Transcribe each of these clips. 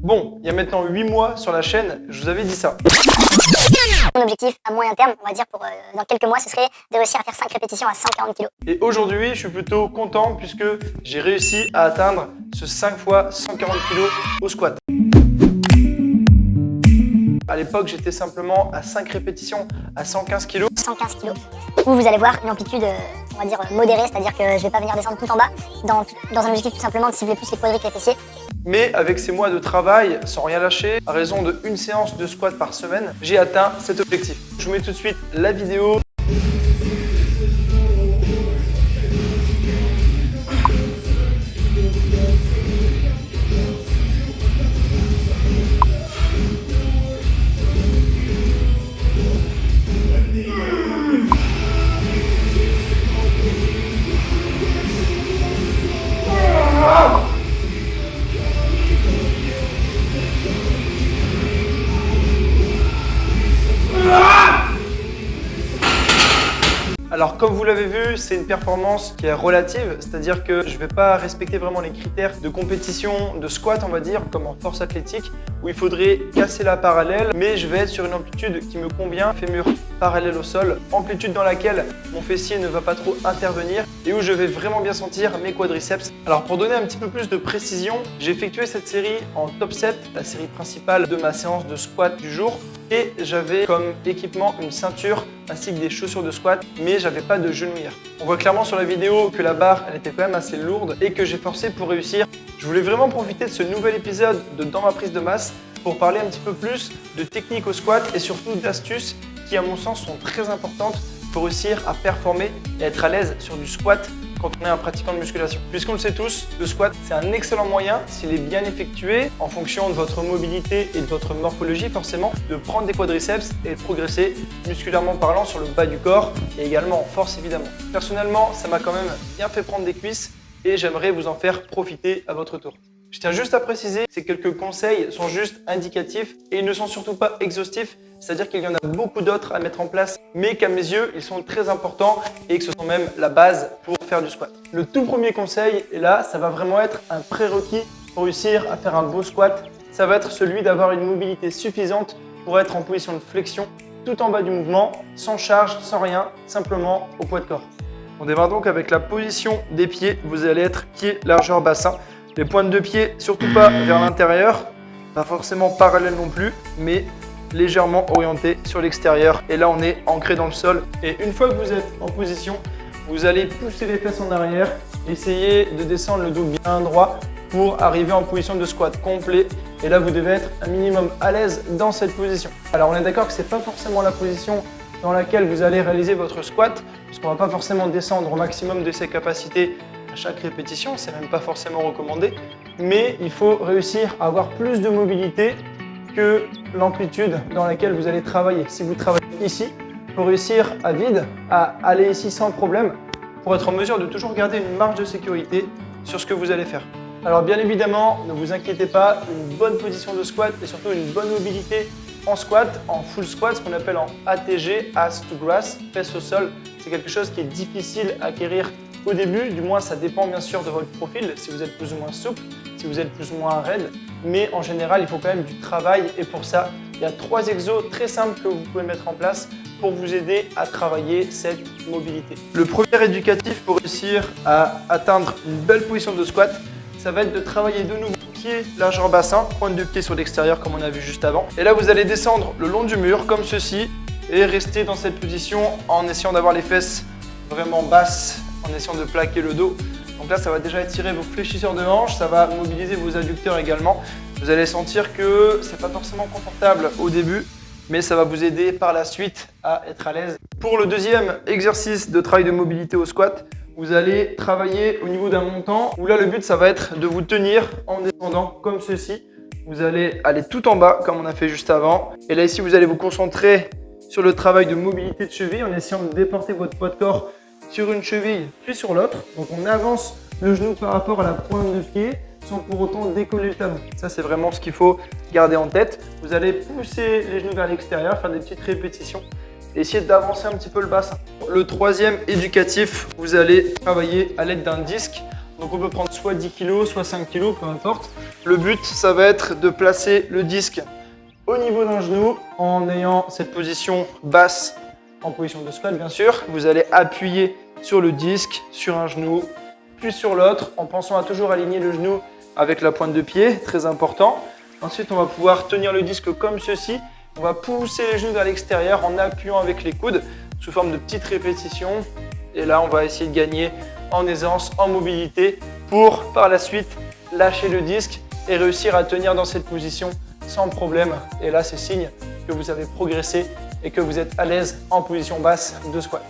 Bon, il y a maintenant 8 mois sur la chaîne, je vous avais dit ça. Mon objectif à moyen terme, on va dire pour dans quelques mois, ce serait de réussir à faire 5 répétitions à 140 kg. Et aujourd'hui, je suis plutôt content puisque j'ai réussi à atteindre ce 5 fois 140 kg au squat. À l'époque, j'étais simplement à 5 répétitions à 115 kg. 115 kg. Où vous allez voir une amplitude, on va dire modérée, c'est-à-dire que je ne vais pas venir descendre tout en bas, dans un objectif tout simplement de cibler plus les quadriceps et les fessiers. Mais avec ces mois de travail, sans rien lâcher, à raison de 1 séance de squat par semaine, j'ai atteint cet objectif. Je vous mets tout de suite la vidéo. Alors comme vous l'avez vu, c'est une performance qui est relative, c'est-à-dire que je ne vais pas respecter vraiment les critères de compétition, de squat on va dire, comme en force athlétique, où il faudrait casser la parallèle, mais je vais être sur une amplitude qui me convient, fémur parallèle au sol, amplitude dans laquelle mon fessier ne va pas trop intervenir et où je vais vraiment bien sentir mes quadriceps. Alors pour donner un petit peu plus de précision, j'ai effectué cette série en top 7, la série principale de ma séance de squat du jour, et j'avais comme équipement une ceinture ainsi que des chaussures de squat, mais j'avais pas de genouillère. On voit clairement sur la vidéo que la barre elle était quand même assez lourde et que j'ai forcé pour réussir. Je voulais vraiment profiter de ce nouvel épisode de Dans ma prise de masse pour parler un petit peu plus de technique au squat et surtout d'astuces qui à mon sens sont très importantes pour réussir à performer et être à l'aise sur du squat quand on est un pratiquant de musculation. Puisqu'on le sait tous, le squat, c'est un excellent moyen, s'il est bien effectué, en fonction de votre mobilité et de votre morphologie forcément, de prendre des quadriceps et de progresser musculairement parlant sur le bas du corps et également en force évidemment. Personnellement, ça m'a quand même bien fait prendre des cuisses et j'aimerais vous en faire profiter à votre tour. Je tiens juste à préciser, ces quelques conseils sont juste indicatifs et ils ne sont surtout pas exhaustifs, c'est-à-dire qu'il y en a beaucoup d'autres à mettre en place, mais qu'à mes yeux, ils sont très importants et que ce sont même la base pour faire du squat. Le tout premier conseil, et là, ça va vraiment être un prérequis pour réussir à faire un beau squat, ça va être celui d'avoir une mobilité suffisante pour être en position de flexion tout en bas du mouvement, sans charge, sans rien, simplement au poids de corps. On démarre donc avec la position des pieds, vous allez être pied, largeur, bassin. Les pointes de pied, surtout pas vers l'intérieur, pas forcément parallèles non plus, mais légèrement orienté sur l'extérieur. Et là, on est ancré dans le sol. Et une fois que vous êtes en position, vous allez pousser les fesses en arrière, essayer de descendre le dos bien droit pour arriver en position de squat complet. Et là, vous devez être un minimum à l'aise dans cette position. Alors, on est d'accord que ce n'est pas forcément la position dans laquelle vous allez réaliser votre squat, puisqu'on ne va pas forcément descendre au maximum de ses capacités à chaque répétition, c'est même pas forcément recommandé, mais il faut réussir à avoir plus de mobilité que l'amplitude dans laquelle vous allez travailler. Si vous travaillez ici, il faut réussir à vide, à aller ici sans problème, pour être en mesure de toujours garder une marge de sécurité sur ce que vous allez faire. Alors bien évidemment, ne vous inquiétez pas, une bonne position de squat et surtout une bonne mobilité en squat, en full squat, ce qu'on appelle en ATG, ass to grass, fesses au sol, c'est quelque chose qui est difficile à acquérir au début, du moins ça dépend bien sûr de votre profil, si vous êtes plus ou moins souple, si vous êtes plus ou moins raide, mais en général il faut quand même du travail et pour ça il y a 3 exos très simples que vous pouvez mettre en place pour vous aider à travailler cette mobilité. Le premier éducatif pour réussir à atteindre une belle position de squat, ça va être de travailler de nouveau pied, largeur bassin, pointe de pied sur l'extérieur comme on a vu juste avant. Et là vous allez descendre le long du mur comme ceci et rester dans cette position en essayant d'avoir les fesses vraiment basses, en essayant de plaquer le dos. Donc là, ça va déjà étirer vos fléchisseurs de hanches, ça va mobiliser vos adducteurs également. Vous allez sentir que c'est pas forcément confortable au début, mais ça va vous aider par la suite à être à l'aise. Pour le deuxième exercice de travail de mobilité au squat, vous allez travailler au niveau d'un montant où là, le but, ça va être de vous tenir en descendant comme ceci. Vous allez aller tout en bas comme on a fait juste avant. Et là, ici, vous allez vous concentrer sur le travail de mobilité de cheville en essayant de déporter votre poids de corps sur une cheville puis sur l'autre. Donc on avance le genou par rapport à la pointe de pied sans pour autant décoller le talon. Ça c'est vraiment ce qu'il faut garder en tête. Vous allez pousser les genoux vers l'extérieur, faire des petites répétitions et essayer d'avancer un petit peu le bassin. Le troisième éducatif, vous allez travailler à l'aide d'un disque. Donc on peut prendre soit 10 kg, soit 5 kg, peu importe. Le but, ça va être de placer le disque au niveau d'un genou en ayant cette position basse, en position de squat bien sûr. Vous allez appuyer sur le disque, sur un genou, puis sur l'autre, en pensant à toujours aligner le genou avec la pointe de pied, très important. Ensuite, on va pouvoir tenir le disque comme ceci. On va pousser les genoux vers l'extérieur en appuyant avec les coudes sous forme de petites répétitions. Et là, on va essayer de gagner en aisance, en mobilité pour par la suite lâcher le disque et réussir à tenir dans cette position sans problème. Et là, c'est signe que vous avez progressé et que vous êtes à l'aise en position basse de squat.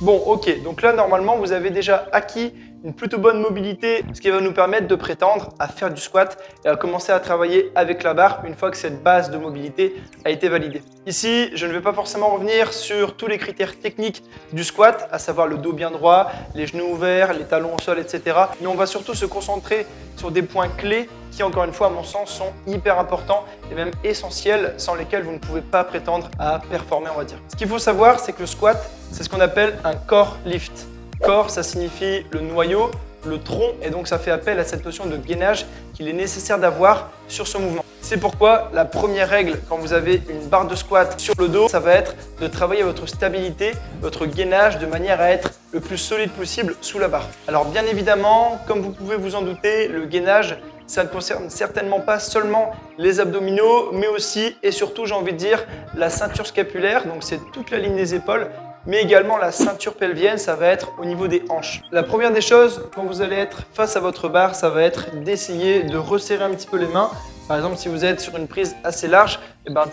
Bon, ok, donc là, normalement, vous avez déjà acquis une plutôt bonne mobilité, ce qui va nous permettre de prétendre à faire du squat et à commencer à travailler avec la barre une fois que cette base de mobilité a été validée. Ici, je ne vais pas forcément revenir sur tous les critères techniques du squat, à savoir le dos bien droit, les genoux ouverts, les talons au sol, etc. Mais on va surtout se concentrer sur des points clés qui, encore une fois, à mon sens, sont hyper importants et même essentiels, sans lesquels vous ne pouvez pas prétendre à performer, on va dire. Ce qu'il faut savoir, c'est que le squat, c'est ce qu'on appelle un core lift. Core, ça signifie le noyau, le tronc, et donc ça fait appel à cette notion de gainage qu'il est nécessaire d'avoir sur ce mouvement. C'est pourquoi la première règle quand vous avez une barre de squat sur le dos, ça va être de travailler votre stabilité, votre gainage de manière à être le plus solide possible sous la barre. Alors bien évidemment, comme vous pouvez vous en douter, le gainage, ça ne concerne certainement pas seulement les abdominaux, mais aussi et surtout, j'ai envie de dire, la ceinture scapulaire, donc c'est toute la ligne des épaules, mais également la ceinture pelvienne, ça va être au niveau des hanches. La première des choses, quand vous allez être face à votre barre, ça va être d'essayer de resserrer un petit peu les mains. Par exemple, si vous êtes sur une prise assez large,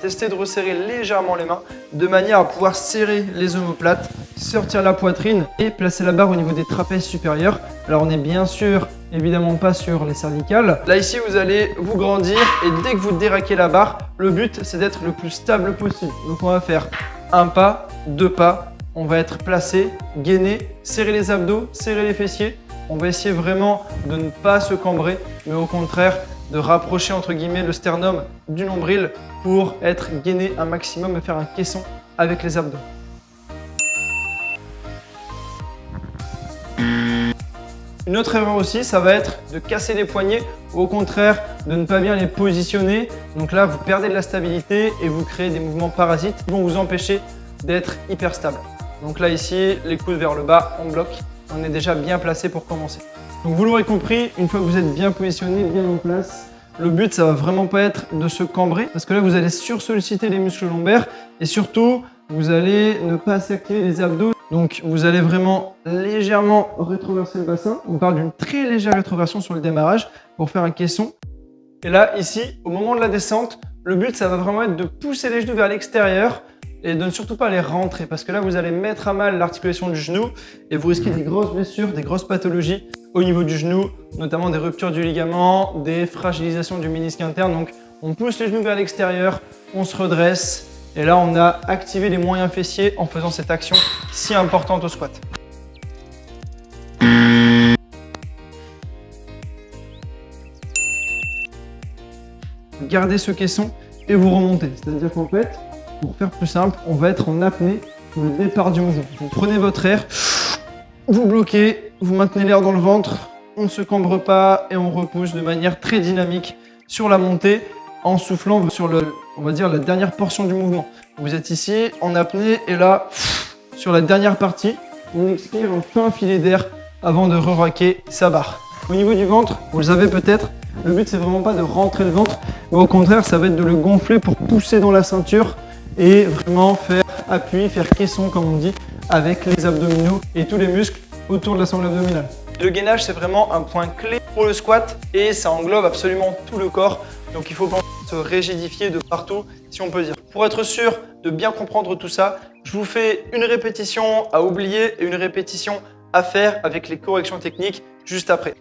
testez de resserrer légèrement les mains de manière à pouvoir serrer les omoplates, sortir la poitrine et placer la barre au niveau des trapèzes supérieurs. Alors on n'est bien sûr évidemment pas sur les cervicales. Là ici, vous allez vous grandir et dès que vous déraquez la barre, le but c'est d'être le plus stable possible. Donc on va faire un pas, deux pas. On va être placé, gainé, serrer les abdos, serrer les fessiers. On va essayer vraiment de ne pas se cambrer, mais au contraire de rapprocher entre guillemets le sternum du nombril pour être gainé un maximum et faire un caisson avec les abdos. Une autre erreur aussi, ça va être de casser les poignets, ou au contraire de ne pas bien les positionner. Donc là, vous perdez de la stabilité et vous créez des mouvements parasites qui vont vous empêcher d'être hyper stable. Donc là ici, les coudes vers le bas, on bloque. On est déjà bien placé pour commencer. Donc vous l'aurez compris, une fois que vous êtes bien positionné, bien en place, le but ça va vraiment pas être de se cambrer parce que là vous allez sursolliciter les muscles lombaires et surtout vous allez ne pas assez activer les abdos. Donc vous allez vraiment légèrement rétroverser le bassin. On parle d'une très légère rétroversion sur le démarrage pour faire un caisson. Et là ici, au moment de la descente, le but ça va vraiment être de pousser les genoux vers l'extérieur et de ne surtout pas les rentrer parce que là vous allez mettre à mal l'articulation du genou et vous risquez des grosses blessures, des grosses pathologies au niveau du genou, notamment des ruptures du ligament, des fragilisations du ménisque interne. Donc on pousse les genoux vers l'extérieur, on se redresse et là on a activé les moyens fessiers en faisant cette action si importante au squat. Gardez ce caisson et vous remontez, c'est-à-dire qu'en fait, pour faire plus simple, on va être en apnée au départ du mouvement. Vous prenez votre air, vous bloquez, vous maintenez l'air dans le ventre, on ne se cambre pas et on repousse de manière très dynamique sur la montée en soufflant sur on va dire la dernière portion du mouvement. Vous êtes ici en apnée et là, sur la dernière partie, on expire un fin filet d'air avant de re-raquer sa barre. Au niveau du ventre, vous le savez peut-être, le but c'est vraiment pas de rentrer le ventre, mais au contraire ça va être de le gonfler pour pousser dans la ceinture et vraiment faire appui, faire caisson comme on dit, avec les abdominaux et tous les muscles autour de la sangle abdominale. Le gainage c'est vraiment un point clé pour le squat et ça englobe absolument tout le corps, donc il faut se rigidifier de partout si on peut dire. Pour être sûr de bien comprendre tout ça, je vous fais une répétition à oublier et une répétition à faire avec les corrections techniques juste après.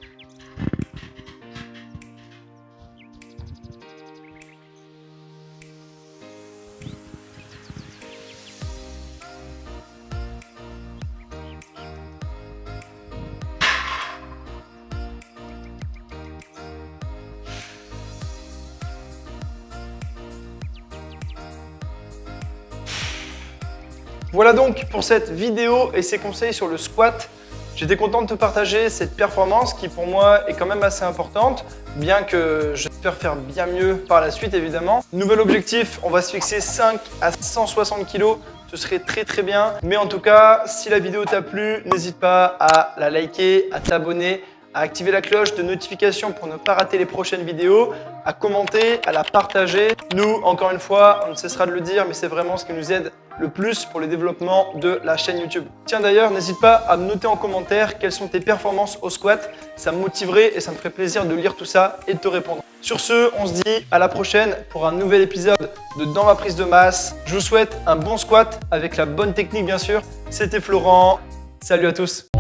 Voilà donc pour cette vidéo et ces conseils sur le squat. J'étais content de te partager cette performance qui pour moi est quand même assez importante, bien que j'espère faire bien mieux par la suite évidemment. Nouvel objectif, on va se fixer 5 à 160 kg. Ce serait très bien. Mais en tout cas, si la vidéo t'a plu, n'hésite pas à la liker, à t'abonner, à activer la cloche de notification pour ne pas rater les prochaines vidéos, à commenter, à la partager. Nous, encore une fois, on ne cessera de le dire, mais c'est vraiment ce qui nous aide le plus pour le développement de la chaîne YouTube. Tiens d'ailleurs, n'hésite pas à me noter en commentaire quelles sont tes performances au squat. Ça me motiverait et ça me ferait plaisir de lire tout ça et de te répondre. Sur ce, on se dit à la prochaine pour un nouvel épisode de Dans ma prise de masse. Je vous souhaite un bon squat avec la bonne technique bien sûr. C'était Florent. Salut à tous.